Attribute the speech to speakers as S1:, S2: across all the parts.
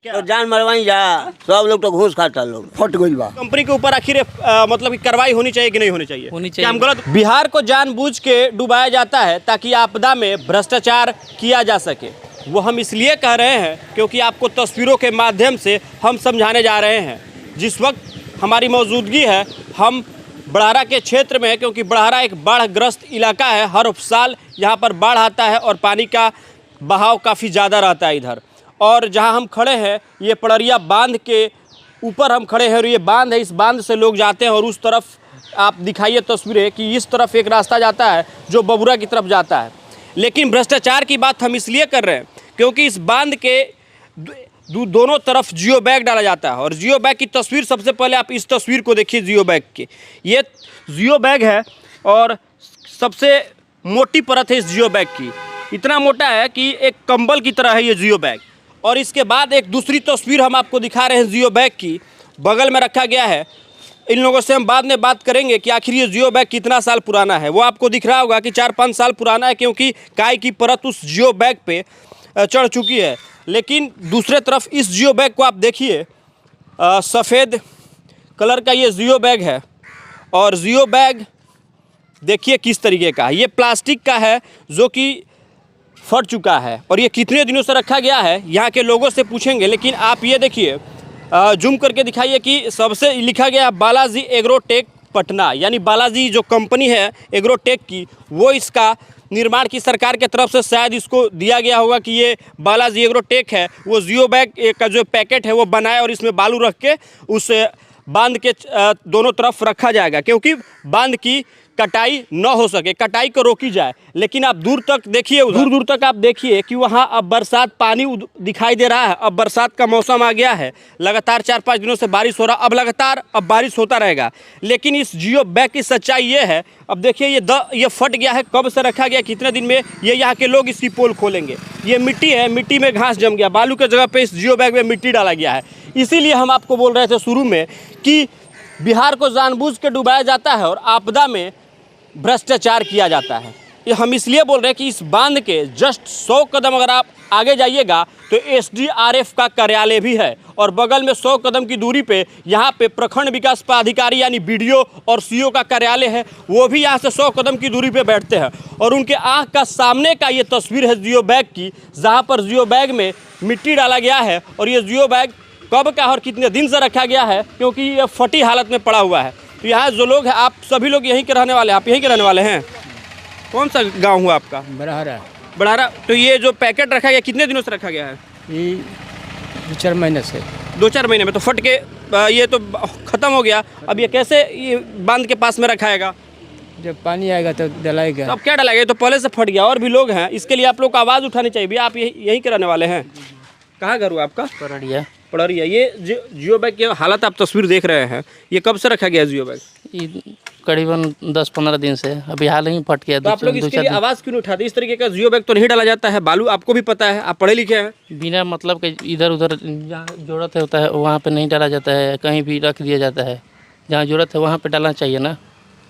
S1: तो जान मरवाई जा, सब लोग तो घूस खाता लोग फट गई बा।
S2: कंपनी के ऊपर आखिर मतलब कि कार्रवाई होनी चाहिए कि नहीं होनी चाहिए?
S3: होनी
S2: क्या हम
S3: चाहिए।
S2: गलत? बिहार को जानबूझ के डुबाया जाता है ताकि आपदा में भ्रष्टाचार किया जा सके। वो हम इसलिए कह रहे हैं क्योंकि आपको तस्वीरों के माध्यम से हम समझाने जा रहे हैं। जिस वक्त हमारी मौजूदगी है हम बड़हरा के क्षेत्र में है, क्योंकि बड़हरा एक बाढ़ग्रस्त इलाका है। हर साल यहाँ पर बाढ़ आता है और पानी का बहाव काफ़ी ज़्यादा रहता है इधर। और जहाँ हम खड़े हैं ये पड़रिया बांध के ऊपर हम खड़े हैं और ये बांध है, इस बांध से लोग जाते हैं और उस तरफ आप दिखाइए तस्वीरें कि इस तरफ एक रास्ता जाता है जो बबुरा की तरफ जाता है। लेकिन भ्रष्टाचार की बात हम इसलिए कर रहे हैं क्योंकि इस बांध के दोनों तरफ जियो बैग डाला जाता है। और जियो बैग की तस्वीर सबसे पहले आप इस तस्वीर को देखिए जियो बैग की। ये जियो बैग है और सबसे मोटी परत है इस जियो बैग की। इतना मोटा है कि एक कंबल की तरह है ये जियो बैग। और इसके बाद एक दूसरी तस्वीर हम आपको दिखा रहे हैं जियो बैग की, बगल में रखा गया है। इन लोगों से हम बाद में बात करेंगे कि आखिर ये जियो बैग कितना साल पुराना है। वो आपको दिख रहा होगा कि 4-5 साल पुराना है, क्योंकि काई की परत उस जियो बैग पे चढ़ चुकी है। लेकिन दूसरे तरफ इस जियो बैग को आप देखिए, सफ़ेद कलर का ये जियो बैग है। और जियो बैग देखिए किस तरीके का है। ये प्लास्टिक का है जो कि फट चुका है। और ये कितने दिनों से रखा गया है यहाँ के लोगों से पूछेंगे। लेकिन आप ये देखिए, जूम करके दिखाइए कि सबसे लिखा गया बालाजी एग्रोटेक पटना, यानी बालाजी जो कंपनी है एग्रोटेक की, वो इसका निर्माण की सरकार के तरफ से शायद इसको दिया गया होगा कि ये बालाजी एग्रोटेक है। वो जियो बैग का जो पैकेट है वो बनाए और इसमें बालू रख के उस बांध के दोनों तरफ रखा जाएगा, क्योंकि बांध की कटाई न हो सके, कटाई को रोकी जाए। लेकिन आप दूर तक देखिए, दूर दूर तक आप देखिए कि वहाँ अब बरसात पानी दिखाई दे रहा है। अब बरसात का मौसम आ गया है, लगातार 4-5 दिनों से बारिश हो रहा, अब लगातार अब बारिश होता रहेगा। लेकिन इस जियो बैग की सच्चाई ये है, अब देखिए ये फट गया है। कब से रखा गया, कितने दिन में ये यहाँ के लोग इसकी पोल खोलेंगे। ये मिट्टी है, मिट्टी में घास जम गया, बालू के जगह पर इस जियो बैग में मिट्टी डाला गया है। इसीलिए हम आपको बोल रहे थे शुरू में कि बिहार को जानबूझ के डुबाया जाता है और आपदा में भ्रष्टाचार किया जाता है। ये हम इसलिए बोल रहे हैं कि इस बांध के जस्ट 100 कदम अगर आप आगे जाइएगा तो SDRF का कार्यालय भी है। और बगल में 100 कदम की दूरी पे यहाँ पे प्रखंड विकास पदाधिकारी यानी BDO और CO का कार्यालय है। वो भी यहाँ से 100 कदम की दूरी पे बैठते हैं। और उनके आँख का सामने का ये तस्वीर है जियो बैग की, जहाँ पर जियो बैग में मिट्टी डाला गया है। और ये जियो बैग कब का और कितने दिन से रखा गया है, क्योंकि ये फटी हालत में पड़ा हुआ है। तो यहाँ जो लोग हैं, आप सभी लोग यहीं के रहने वाले हैं? आप यहीं के रहने वाले हैं? कौन सा गांव हुआ आपका?
S3: बड़हरा।
S2: बड़हरा। तो ये जो पैकेट रखा गया कितने दिनों से रखा गया है?
S3: ये 2-4 महीने से।
S2: 2-4 महीने में तो फट के ये तो ख़त्म हो गया। अब ये कैसे ये बांध के पास में रखाएगा?
S3: जब पानी आएगा तो डलाएगा।
S2: अब क्या डलाएगा? ये तो पहले से फट गया। और भी लोग हैं, इसके लिए आप लोग को आवाज़ उठानी चाहिए। भैया आप यहीं के रहने वाले हैं? कहाँ घर हुआ आपका?
S3: पड़रिया।
S2: पड़रिया। ये जियो बैग की हालत आप तस्वीर देख रहे हैं, ये कब से रखा गया जियो बैग?
S3: करीबन 10-15 दिन से, अभी हाल ही फट गया।
S2: तो आप लोग इसके लिए आवाज़ क्यों नहीं उठाते? इस तरीके का जियो बैग तो नहीं डाला जाता है। बालू आपको भी पता है, आप पढ़े लिखे हैं।
S3: बिना मतलब के इधर उधर जहाँ ज़रूरत होता है वहाँ पे नहीं डाला जाता है, कहीं भी रख दिया जाता है। जहाँ ज़रूरत है वहाँ पे डालना चाहिए ना।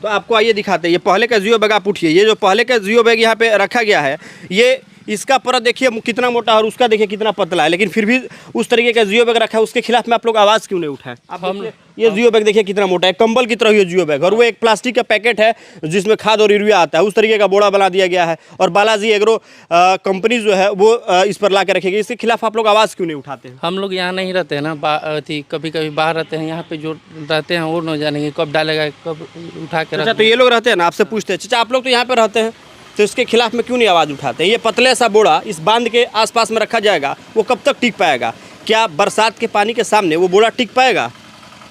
S2: तो आपको आइए दिखाते हैं। ये पहले का जियो बैग आप उठिए। ये जो पहले का जियो बैग यहाँ पे रखा गया है, ये इसका परत देखिए कितना मोटा और उसका देखिए कितना पतला है। लेकिन फिर भी उस तरीके का जियो बैग रखा है, उसके खिलाफ में आप लोग आवाज़ क्यों नहीं उठाए? आप ये जियो बैग देखिए कितना मोटा है, कंबल की तरह ये जियो बैग। और वो एक प्लास्टिक का पैकेट है जिसमें खाद और यूरिया आता है, उस तरीके का बोरा बना दिया गया है। और बालाजी एग्रो कंपनी जो है वो इस पर ला के रखेगी। इसके खिलाफ आप लोग आवाज़ क्यों नहीं उठाते हैं?
S3: हम लोग यहाँ नहीं रहते हैं ना, कभी कभी बाहर रहते हैं। यहाँ पे जो रहते हैं वो न जानेंगे कब डालेगा, कब उठा के।
S2: अच्छा, तो ये लोग रहते हैं ना, आपसे पूछते हैं। चाचा आप लोग तो यहाँ पे रहते हैं, तो इसके खिलाफ में क्यों नहीं आवाज़ उठाते हैं? ये पतले सा बोरा इस बांध के आसपास में रखा जाएगा, वो कब तक टिक पाएगा? क्या बरसात के पानी के सामने वो बोरा टिक पाएगा?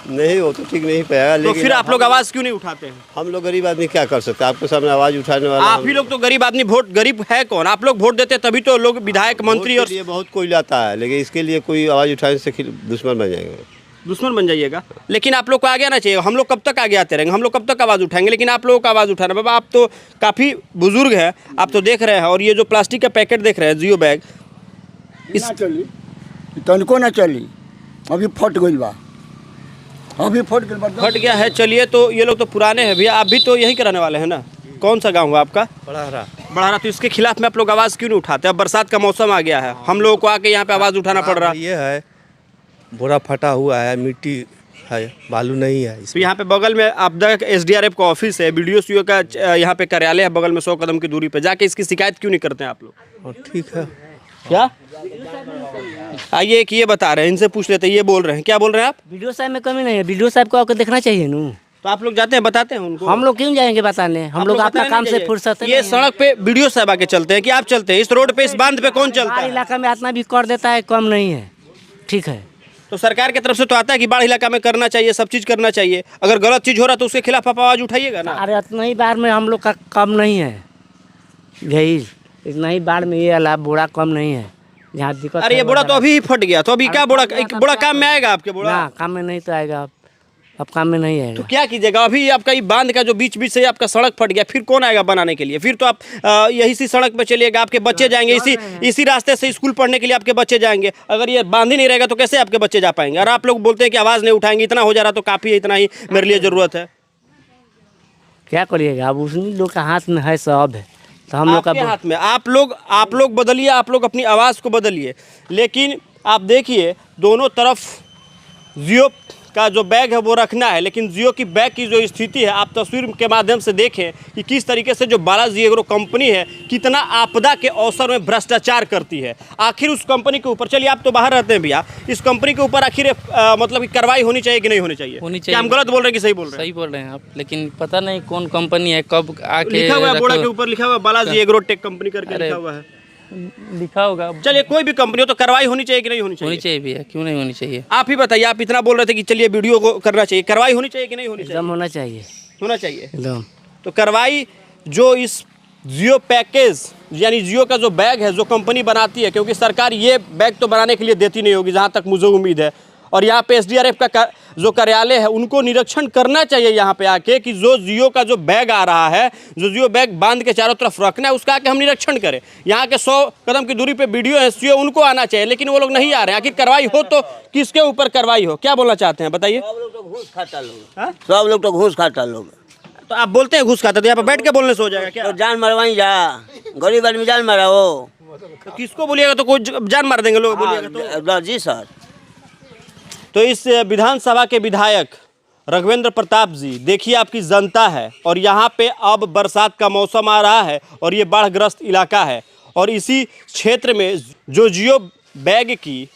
S1: नहीं, वो तो ठीक नहीं पाएगा।
S2: तो फिर आप लोग आवाज़ क्यों नहीं उठाते हैं?
S1: हम लोग गरीब आदमी क्या कर सकते हैं? आपके सामने आवाज़ उठाने वाला
S2: आप ही लोग तो गरीब आदमी। वोट गरीब है कौन? आप लोग वोट देते तभी तो लोग विधायक मंत्री और
S1: ये बहुत कोई लाता है, लेकिन इसके लिए कोई आवाज़ उठाने से दुश्मन बन जाएगा।
S2: दुश्मन बन जाइएगा। लेकिन आप लोग को आगे आना चाहिए। हम लोग कब तक आगे आते रहेंगे? हम लोग कब तक आवाज़ उठाएंगे? लेकिन आप लोगों को आवाज़ उठाना। बाबा आप तो काफ़ी बुजुर्ग हैं, आप तो देख रहे हैं। और ये जो प्लास्टिक का पैकेट देख रहे हैं जियो बैग,
S4: इस चली तनको ना चली, अभी फट गई बा, अभी फट
S2: गया है। चलिए, तो ये लोग तो पुराने हैं भैया। आप भी तो यहीं के रहने वाले हैं ना? कौन सा गाँव हुआ आपका?
S1: बड़हरा।
S2: बड़हरा। तो इसके खिलाफ में आप लोग आवाज़ क्यों नहीं उठाते? अब बरसात का मौसम आ गया है, हम लोगों को आके यहाँ पे आवाज़ उठाना पड़ रहा है।
S1: ये है बोरा फटा हुआ है, मिट्टी है, बालू नहीं है
S2: तो
S1: इसमें।
S2: यहाँ पे बगल में आपदा एसडीआरएफ का ऑफिस है, बीडीओ का यहाँ पे कार्यालय है बगल में 100 कदम की दूरी पे, जाके इसकी शिकायत क्यों नहीं करते हैं आप लोग?
S1: और ठीक है,
S2: क्या आइए एक ये बता रहे हैं, इनसे पूछ लेते हैं, ये बोल रहे हैं, क्या बोल रहे हैं आप?
S5: वीडियो साहब में कमी नहीं है, वीडियो साहब को आकर देखना चाहिए नू।
S2: तो आप लोग जाते हैं, बताते हैं उनको?
S5: हम लोग क्यों जाएंगे बताने, हम लोग अपना काम से फुर्सत
S2: ये सड़क पे वीडियो साहब आके चलते हैं कि आप चलते हैं? इस रोड पे, इस बांध पे कौन चलता
S5: हमारे
S2: है?
S5: इलाका में इतना भी कर देता है, कम नहीं है, ठीक है।
S2: तो सरकार की तरफ से तो आता है कि बाढ़ इलाका में करना चाहिए, सब चीज करना चाहिए, अगर गलत चीज हो रहा है तो उसके खिलाफ आप आवाज उठाइएगा ना।
S5: अरे इतना ही बाढ़ में हम लोग का कम नहीं है यही, इतना ही बाढ़ में ये अलाप बोरा कम नहीं है जहाँ दिक्कत।
S2: अरे ये बोरा तो अभी ही फट गया, तो अभी क्या बोरा, बोरा काम में आएगा आपके? बोरा
S5: ना काम में नहीं तो आएगा, अब काम में नहीं आएगा।
S2: तो क्या कीजिएगा? अभी आपका ये बांध का जो बीच बीच से आपका सड़क फट गया, फिर कौन आएगा बनाने के लिए? फिर तो आप यही सी सड़क पे चलिएगा, आपके बच्चे जाएंगे इसी रास्ते से स्कूल पढ़ने के लिए, आपके बच्चे जाएंगे। अगर ये बांध ही नहीं रहेगा तो कैसे आपके बच्चे जा पाएंगे? और आप लोग बोलते हैं कि आवाज़ नहीं उठाएंगे, इतना हो जा रहा तो काफ़ी है, इतना ही मेरे लिए ज़रूरत है।
S5: क्या करिएगा, अब उन्हीं लोग का हाथ में है सब है, तो हम लोग
S2: आपके
S5: का
S2: हाथ में, आप लोग बदलिए, आप लोग अपनी आवाज़ को बदलिए। लेकिन आप देखिए दोनों तरफ जियो का जो बैग है वो रखना है, लेकिन जियो की बैग की जो स्थिति है, आप तस्वीर के माध्यम से देखें कि किस तरीके से जो बालाजी एग्रो कंपनी है कितना आपदा के अवसर में भ्रष्टाचार करती है। आखिर उस कंपनी के ऊपर, चलिए आप तो बाहर रहते हैं भैया, इस कंपनी के ऊपर आखिर मतलब कि कार्रवाई होनी चाहिए कि नहीं होनी चाहिए?
S3: होनी
S2: क्या हम
S3: चाहिए।
S2: गलत बोल रहे हैं कि सही बोल रहे हैं?
S3: सही बोल रहे हैं आप, लेकिन पता नहीं कौन कंपनी है, कब आके
S2: लिखा हुआ है बोर्ड के
S3: रखो-
S2: ऊपर, लिखा हुआ है बालाजी एग्रो टेक कंपनी करके
S3: अरे,
S2: लिखा हुआ है।
S3: लिखा होगा।
S2: चलिए कोई भी कंपनी हो तो कार्रवाई होनी चाहिए कि नहीं होनी चाहिए?
S3: होनी चाहिए भैया, क्यों नहीं होनी चाहिए?
S2: आप ही बताइए, आप इतना बोल रहे थे कि चलिए वीडियो को करना चाहिए, कार्रवाई होनी चाहिए कि नहीं होनी चाहिए?
S5: एकदम होना चाहिए,
S2: होना चाहिए।
S5: एकदम।
S2: तो कार्रवाई जो इस जियो पैकेज यानी जियो का जो बैग है जो कंपनी बनाती है, क्योंकि सरकार ये बैग तो बनाने के लिए देती नहीं होगी जहाँ तक मुझे उम्मीद है, और यहाँ पे एसडीआरएफ का जो कार्यालय है उनको निरीक्षण करना चाहिए यहाँ पे आके कि जो जियो का जो बैग आ रहा है, जो जियो बैग बांध के चारों तरफ रखना है, उसका आके हम निरीक्षण करें। यहाँ के 100 कदम की दूरी पे वीडियो है सीओ, उनको आना चाहिए, लेकिन वो लोग नहीं आ रहे हैं। आखिर कार्रवाई हो तो किसके ऊपर कार्रवाई हो? क्या बोलना चाहते हैं बताइए?
S6: सब लोग तो घूस खाता लोग,
S2: हाँ?
S6: सब लोग तो घूस खाता लोग।
S2: तो आप बोलते हैं घूस खाता, तो यहाँ पे बैठ के बोलने से हो जाएगा क्या?
S6: तो जान मरवाई जा, गरीब आदमी जान मराओ।
S2: तो किसको बोलिएगा तो कोई जान मार देंगे लोग, बोलिएगा तो?
S6: जी सर।
S2: तो इस विधानसभा के विधायक रघुवेंद्र प्रताप जी, देखिए आपकी जनता है, और यहाँ पे अब बरसात का मौसम आ रहा है और ये बाढ़ग्रस्त इलाका है, और इसी क्षेत्र में जो जियो बैग की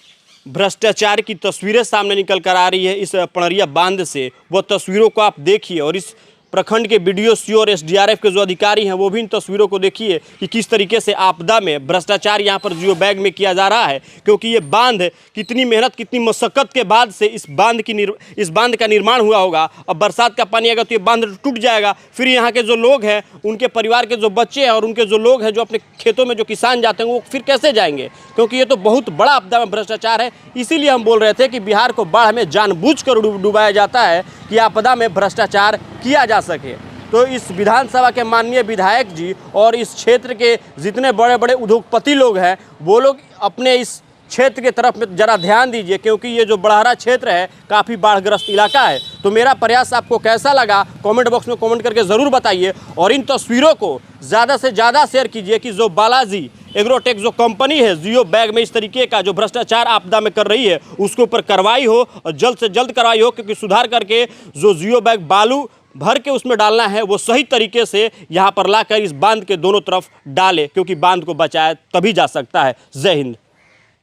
S2: भ्रष्टाचार की तस्वीरें सामने निकल कर आ रही है इस पणरिया बांध से, वो तस्वीरों को आप देखिए, और इस प्रखंड के बीडीओ सीओ और एसडीआरएफ के जो अधिकारी हैं वो भी इन तस्वीरों को देखिए कि किस तरीके से आपदा में भ्रष्टाचार यहाँ पर जियो बैग में किया जा रहा है। क्योंकि ये बांध कितनी मेहनत, कितनी मशक्क़त के बाद से इस बांध का निर्माण हुआ होगा। अब बरसात का पानी आएगा तो ये बांध टूट जाएगा, फिर यहाँ के जो लोग हैं, उनके परिवार के जो बच्चे हैं और उनके जो लोग हैं जो अपने खेतों में जो किसान जाते हैं वो फिर कैसे जाएंगे? क्योंकि ये तो बहुत बड़ा आपदा में भ्रष्टाचार है। इसीलिए हम बोल रहे थे कि बिहार को बाढ़ में जानबूझकर डुबाया जाता है कि आपदा में भ्रष्टाचार किया जा सके। तो इस विधानसभा के माननीय विधायक जी और इस क्षेत्र के जितने बड़े बड़े उद्योगपति लोग हैं, वो लोग अपने इस क्षेत्र के तरफ में ज़रा ध्यान दीजिए, क्योंकि ये जो बड़हरा क्षेत्र है काफ़ी बाढ़ग्रस्त इलाका है। तो मेरा प्रयास आपको कैसा लगा कमेंट बॉक्स में कमेंट करके ज़रूर बताइए, और इन तस्वीरों को ज़्यादा से ज़्यादा शेयर कीजिए कि जो बालाजी एग्रोटेक जो कंपनी है जियो बैग में इस तरीके का जो भ्रष्टाचार आपदा में कर रही है उसके ऊपर कार्रवाई हो, और जल्द से जल्द कार्रवाई हो, क्योंकि सुधार करके जो जियो बैग बालू भर के उसमें डालना है वो सही तरीके से यहाँ पर लाकर इस बांध के दोनों तरफ डाले, क्योंकि बांध को बचाया तभी जा सकता है। जय हिंद।